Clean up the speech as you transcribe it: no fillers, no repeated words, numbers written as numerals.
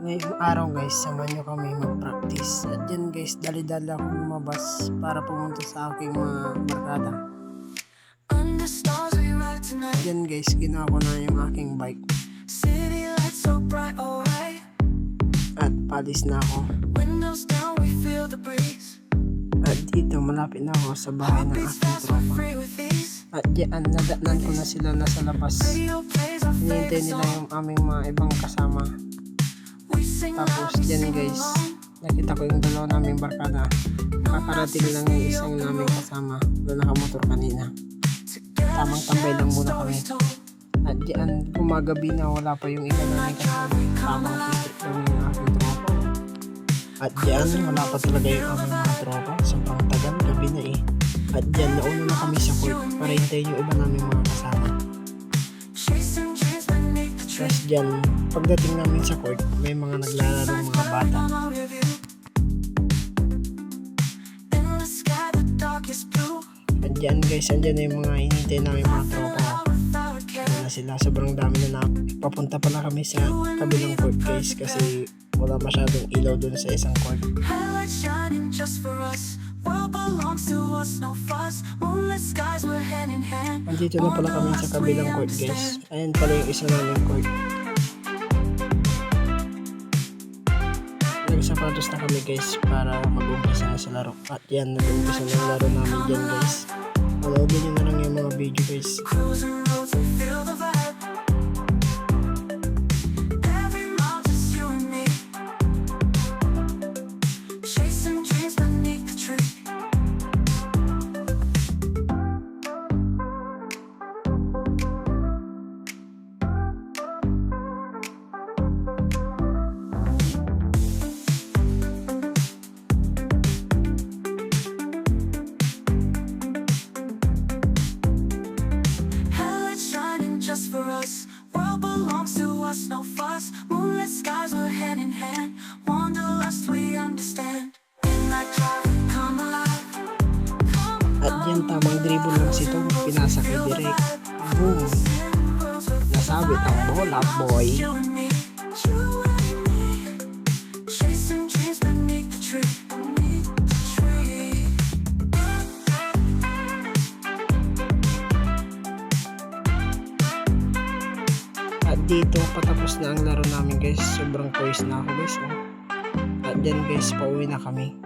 Ngayong araw guys, samahan nyo kami mag-practice. At yan guys, dali-dali akong lumabas para pumunta sa aking mga barkada. At yan guys, ginawa ko na yung aking bike. At palis na ako. At dito, malapit na ako sa bahay ng aking tropa. At yan, nadaanan ko na sila nasa labas. Hinihintay nila yung aming mga ibang kasama. Tapos dyan guys, nakita ko yung dalawa naming barkada. Kakarating lang yung isang naming kasama na nakamotor kanina. Tamang tambay lang muna kami. At dyan, gumagabi na, wala pa yung iba naming kasama. Tamang titik lang yung aking tropa. At dyan, wala pa talaga yung aming mga tropa. Sobrang tagal, gabi na eh. At dyan, nauna na kami sa court para hintayin yung iba naming mga kasama. Tapos dyan, pagdating namin sa court, may mga naglalaro mga bata. At dyan guys, andyan na yung mga hinintay namin mga tropa. Ano na sila, sobrang dami na papunta pala kami sa kabilang court guys kasi wala masyadong ilaw dun sa isang court. Andito na pala kami sa kabilang court guys. Ayan pala yung isa namin court. Nagsapatos na kami guys para mag-umpisa na sa laro. At yan, nag-umpisa na yung laro namin dyan guys. Maloodin nyo na lang yung mga video guys. For us, world belongs to us, no fuss. Moonlit skies, we're hand in hand. Wanderlust, we understand. In that traffic, come alive. At yan, tamang dribble lang sito. Pinasa kay direct. Boom! Nasabit ang bola, boy. Chasing dreams beneath the tree. At dito, patapos na ang laro namin guys. Sobrang pawis na ako guys. Oh. At dyan guys, pauwi na kami.